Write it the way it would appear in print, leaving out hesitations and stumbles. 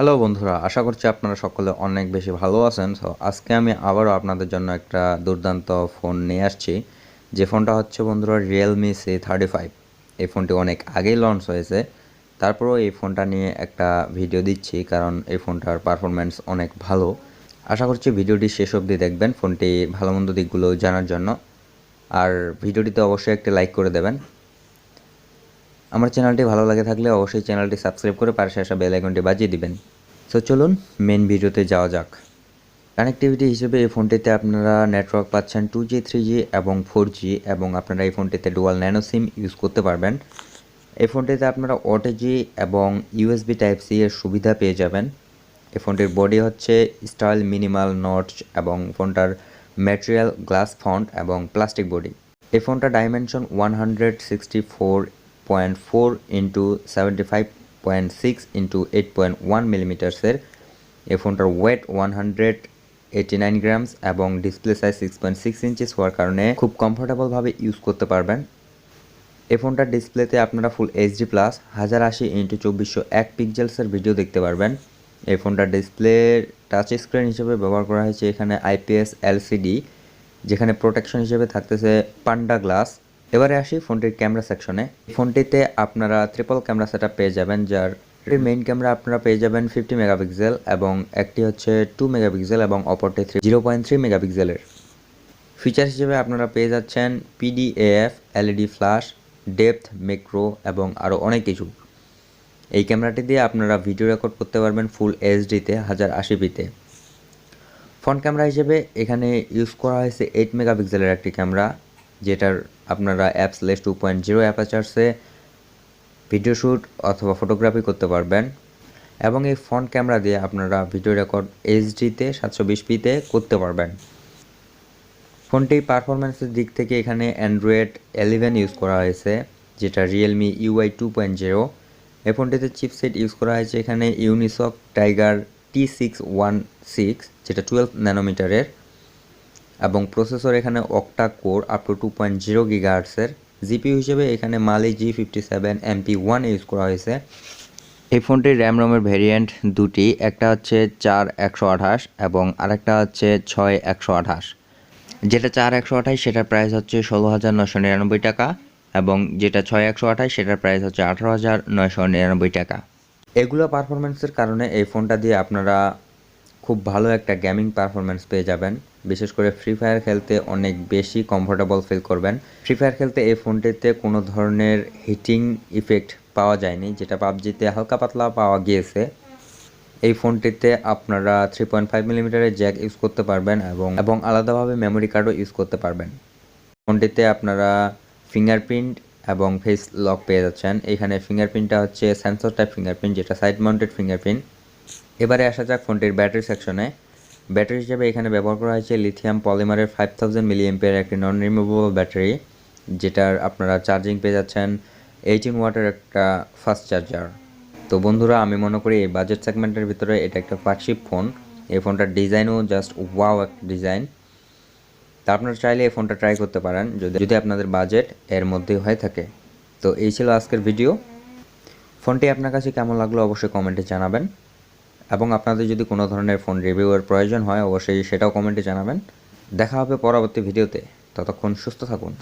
Hello বন্ধুরা, আশা করছি আপনারা সকলে অনেক বেশি ভালো আছেন। সো আজকে আমি আবারও আপনাদের জন্য একটা দুর্দান্ত ফোন নিয়ে আসছি। যে ফোনটা হচ্ছে বন্ধুরা Realme C35। এই ফোনটি অনেক আগেই লঞ্চ হয়েছে, তারপরেও এই ফোনটা নিয়ে একটা ভিডিও দিচ্ছি কারণ এই ফোনটার পারফরম্যান্স অনেক ভালো। আশা করছি ভিডিওটি শেষ অবধি দেখবেন ফোনটি ভালো মন্দ দিকগুলো জানার জন্য। আর ভিডিওটিতে অবশ্যই একটি লাইক করে দেবেন। আমার চ্যানেলটি ভালো লাগে থাকলে অবশ্যই চ্যানেলটি সাবস্ক্রাইব করে পাশে আসা বেল আইকনটি বাজিয়ে দিবেন। সো চলুন মেন ভিডিওতে যাওয়া যাক। কানেক্টিভিটি হিসেবে এই ফোনটিতে আপনারা নেটওয়ার্ক পাচ্ছেন 2G 3G এবং 4G এবং আপনারা এই ফোনটিতে ডুয়াল ন্যানো সিম ইউজ করতে পারবেন। এই ফোনটিতে আপনারা ওটিজি এবং USB টাইপ সি এর সুবিধা পেয়ে যাবেন। এই ফোনটির বডি হচ্ছে স্টাইল মিনিমাল নটচ এবং ফোনটার ম্যাটেরিয়াল গ্লাস ফন্ট এবং প্লাস্টিক বডি। এই ফোনটা ডাইমেনশন 164.4 ইন্টু 75.6 ইন্টু 8.1 মিলিমিটার্সের। এই ফোনটার ওয়েট 189 গ্রামস এবং ডিসপ্লে সাইজ 6.6 ইঞ্চিস হওয়ার কারণে খুব কমফোর্টেবলভাবে ইউজ করতে পারবেন। এই ফোনটার ডিসপ্লেতে আপনারা ফুল এইচডি প্লাস 1080 ইন্টু 2401 পিক্সেলসের ভিডিও দেখতে পারবেন। এই ফোনটার ডিসপ্লে টাচ স্ক্রিন হিসেবে ব্যবহার করা হয়েছে এখানে IPS LCD, যেখানে প্রোটেকশন হিসেবে থাকতেছে পান্ডা গ্লাস। এবারে আসি ফোনটির ক্যামেরা সেকশনে। ফোনটিতে আপনারা ট্রিপল ক্যামেরা সেটআপ পেয়ে যাবেন, যার মেইন ক্যামেরা আপনারা পেয়ে যাবেন 50 মেগাপিক্সেল এবং একটি হচ্ছে 2 মেগাপিক্সেল এবং অপরটি 0.3 মেগাপিক্সেলের। ফিচার হিসেবে আপনারা পেয়ে যাচ্ছেন PDAF, LED flash, depth, macro এবং আরও অনেক কিছু। এই ক্যামেরাটি দিয়ে আপনারা ভিডিও রেকর্ড করতে পারবেন ফুল এইচডিতে 1080pতে। ফ্রন্ট ক্যামেরা হিসেবে এখানে ইউজ করা হয়েছে 8 মেগাপিক্সেলের একটি ক্যামেরা, যেটার আপনারা অ্যাপস 2.0 অ্যাপারচারসে ভিডিও শ্যুট অথবা ফটোগ্রাফি করতে পারবেন এবং এই ফ্রন্ট ক্যামেরা দিয়ে আপনারা ভিডিও রেকর্ড এইচডিতে 720pতে করতে পারবেন। ফোনটির পারফরম্যান্সের দিক থেকে এখানে অ্যান্ড্রয়েড 11 ইউজ করা হয়েছে, যেটা Realme UI 2.0। এই ফোনটিতে চিপসেট ইউজ করা হয়েছে এখানে ইউনিসক টাইগার T616, যেটা 12 ন্যানোমিটারের এবং প্রসেসর এখানে অক্টা কোর আপ টু 2.0 গিগাহার্টসের। জিপিইউ হিসেবে এখানে মালি G57 MP1 ইউজ করা হয়েছে। এই ফোনটির র্যাম রমের ভেরিয়েন্ট দুটি, একটা হচ্ছে 4128 এবং আরেকটা হচ্ছে 6128। যেটা 4128 সেটার প্রাইস হচ্ছে 16,999 টাকা এবং যেটা 6128 সেটার প্রাইস হচ্ছে 18,999 টাকা। এগুলো পারফরমেন্সের কারণে এই ফোনটা দিয়ে আপনারা খুব ভালো একটা গেমিং পারফরমেন্স পেয়ে যাবেন। বিশেষ করে ফ্রি ফায়ার খেলতে অনেক বেশি কমফোর্টেবল ফিল করবেন। ফ্রি ফায়ার খেলতে এই ফোনটিতে কোনো ধরনের হিটিং ইফেক্ট পাওয়া যায়নি, যেটা পাবজিতে হালকা পাতলা পাওয়া গিয়েছে। এই ফোনটিতে আপনারা 3.5 মিলিমিটারের জ্যাক ইউজ করতে পারবেন এবং আলাদাভাবে মেমোরি কার্ডও ইউজ করতে পারবেন। ফোনটিতে আপনারা ফিঙ্গারপ্রিন্ট এবং ফেস লক পেয়ে যাচ্ছেন। এখানে ফিঙ্গারপ্রিন্টটা হচ্ছে সেন্সর টাইপ ফিঙ্গারপ্রিন্ট, যেটা সাইড মাউন্টেড ফিঙ্গারপ্রিন্ট। এবারে আসা যাক ফোনটির ব্যাটারি সেকশনে। ব্যাটারি হিসেবে এখানে ব্যবহার করা হয়েছে লিথিয়াম পলিমারের 5000 মিলিঅ্যাম্পিয়ার একটি নন রিমুভেবল ব্যাটারি, যেটার আপনারা চার্জিং পেয়ে যাচ্ছেন 18 ওয়াটের একটা ফাস্ট চার্জার। তো বন্ধুরা, আমি মনে করি এই বাজেট সেগমেন্টের ভিতরে এটা একটা ফ্ল্যাগশিপ ফোন। এই ফোনটার ডিজাইনও জাস্ট ওয়াও একটা ডিজাইন। তা আপনারা চাইলে এই ফোনটা ট্রাই করতে পারেন যদি আপনাদের বাজেট এর মধ্যেই হয়ে থাকে। তো এই ছিল আজকের ভিডিও। ফোনটি আপনার কাছে কেমন লাগলো অবশ্যই কমেন্টে জানাবেন এবং আপনাদের যদি কোনো ধরনের ফোন রিভিউয়ের প্রয়োজন হয় অবশ্যই সেটাও কমেন্টে জানাবেন। দেখা হবে পরবর্তী ভিডিওতে। ততক্ষণ সুস্থ থাকুন।